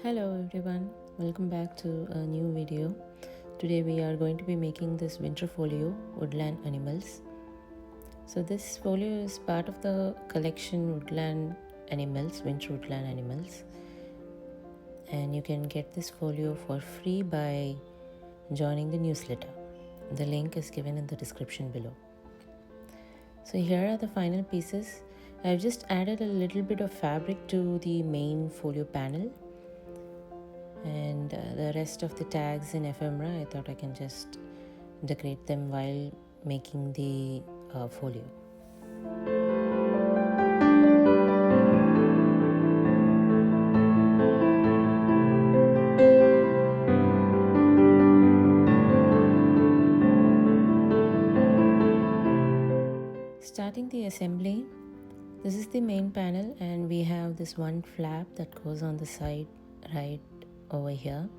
Hello everyone, welcome back to a new video. Today we are going to be making this winter folio, woodland animals. So this folio is part of the collection woodland animals, winter woodland animals. And you can get this folio for free by joining the newsletter. The link is given in the description below. So here are the final pieces. I've just added a little bit of fabric to the main folio panel. And the rest of the tags in ephemera, I thought I can just decorate them while making the folio. Starting the assembly, this is the main panel and we have this one flap that goes on the side right over here,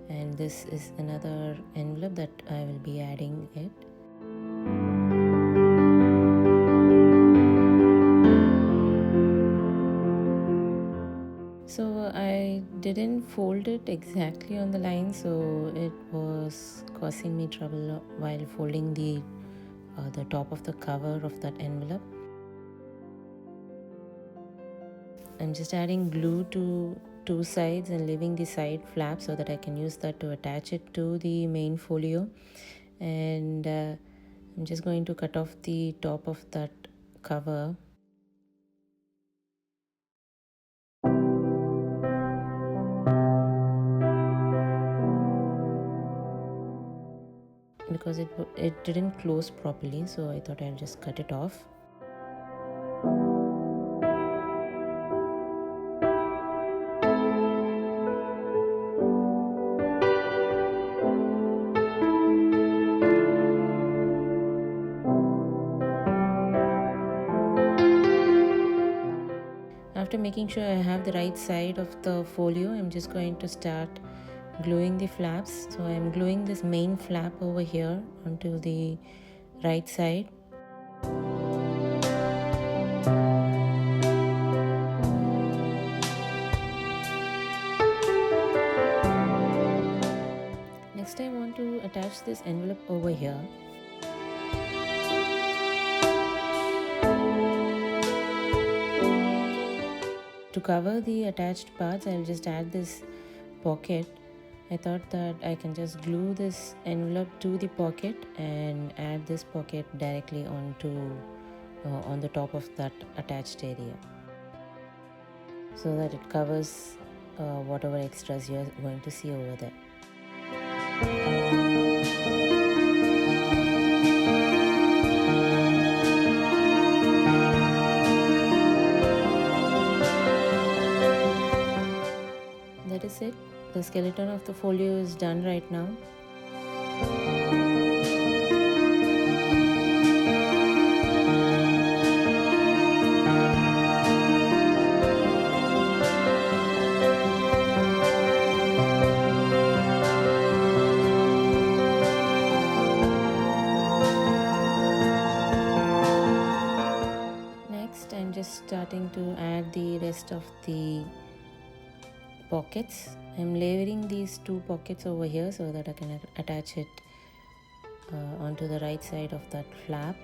and this is another envelope that I will be adding it. So I didn't fold it exactly on the line, so it was causing me trouble while folding the top of the cover of that envelope. I'm just adding glue to two sides and leaving the side flap so that I can use that to attach it to the main folio. And I'm just going to cut off the top of that cover. Because it didn't close properly, so I thought I'll just cut it off. After making sure I have the right side of the folio, I'm just going to start gluing the flaps. So I'm gluing this main flap over here onto the right side. Next I want to attach this envelope over here. To cover the attached parts, I'll just add this pocket. I thought that I can just glue this envelope to the pocket and add this pocket directly onto on the top of that attached area, so that it covers whatever extras you're going to see over there. That is it. The skeleton of the folio is done right now. Next, I'm just starting to add the rest of the pockets. I'm layering these two pockets over here so that I can attach it onto the right side of that flap.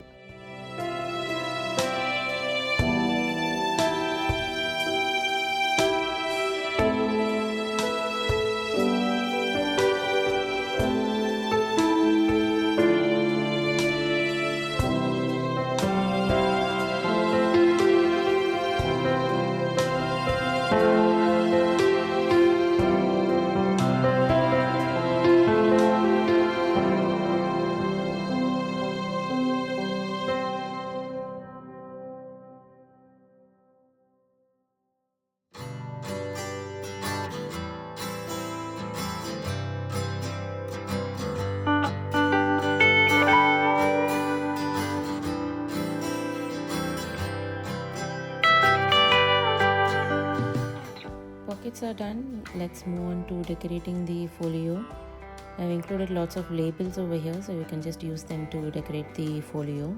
Pockets are done. Let's move on to decorating the folio. I've included lots of labels over here, so you can just use them to decorate the folio.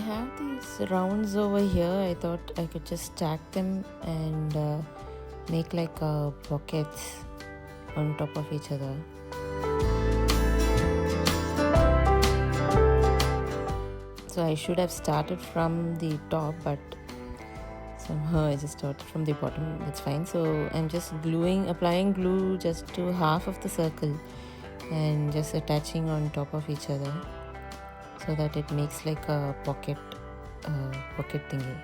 have these rounds over here. I thought I could just stack them and make like pockets on top of each other. So I should have started from the top, but somehow I just started from the bottom. That's fine. So I'm just applying glue just to half of the circle and just attaching on top of each other so that it makes like a pocket thingy.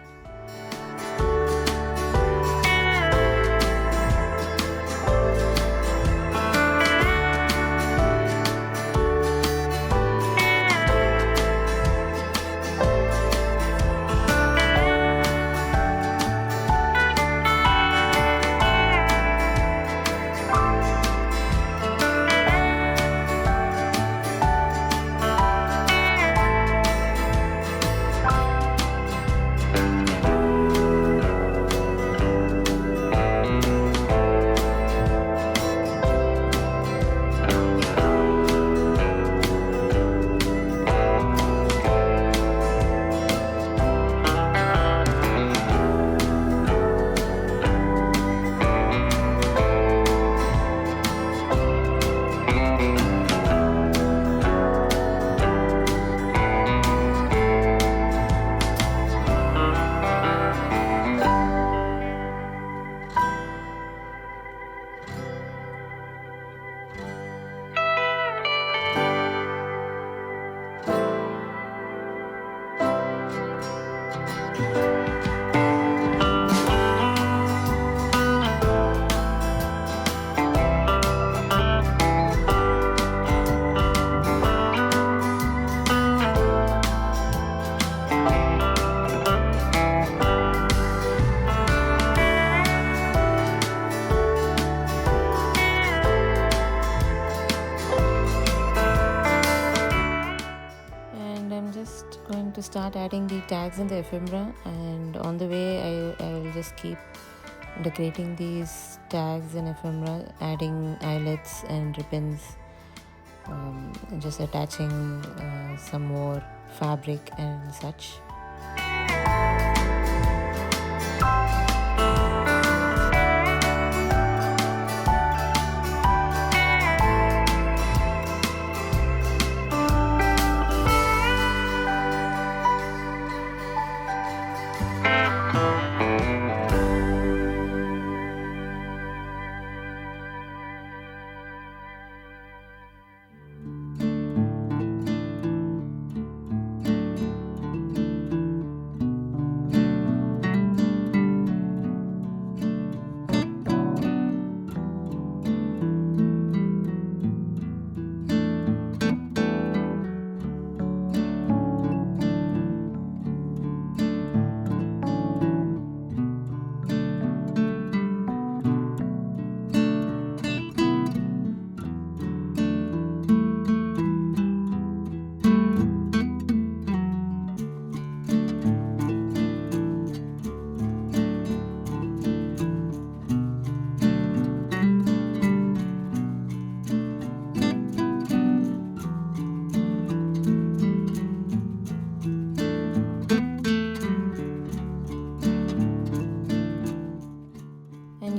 Going to start adding the tags and the ephemera, and on the way I will just keep decorating these tags and ephemera, adding eyelets and ribbons, and just attaching some more fabric and such.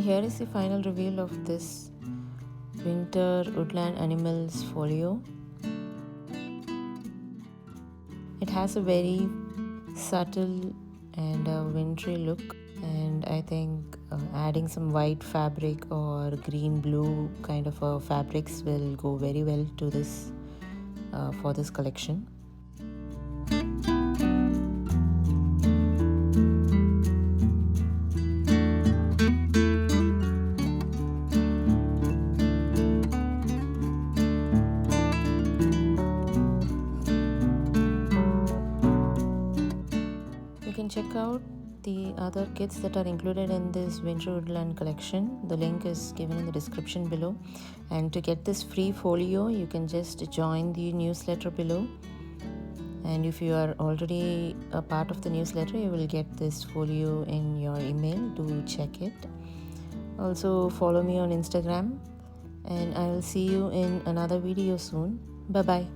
Here is the final reveal of this Winter Woodland Animals folio. It has a very subtle and wintry look, and I think adding some white fabric or green blue kind of fabrics will go very well to this for this collection. Check out the other kits that are included in this Winter Woodland collection. The link is given in the description below, and to get this free folio you can just join the newsletter below, and if you are already a part of the newsletter you will get this folio in your email. Do check it. Also follow me on Instagram, and I will see you in another video soon. Bye bye.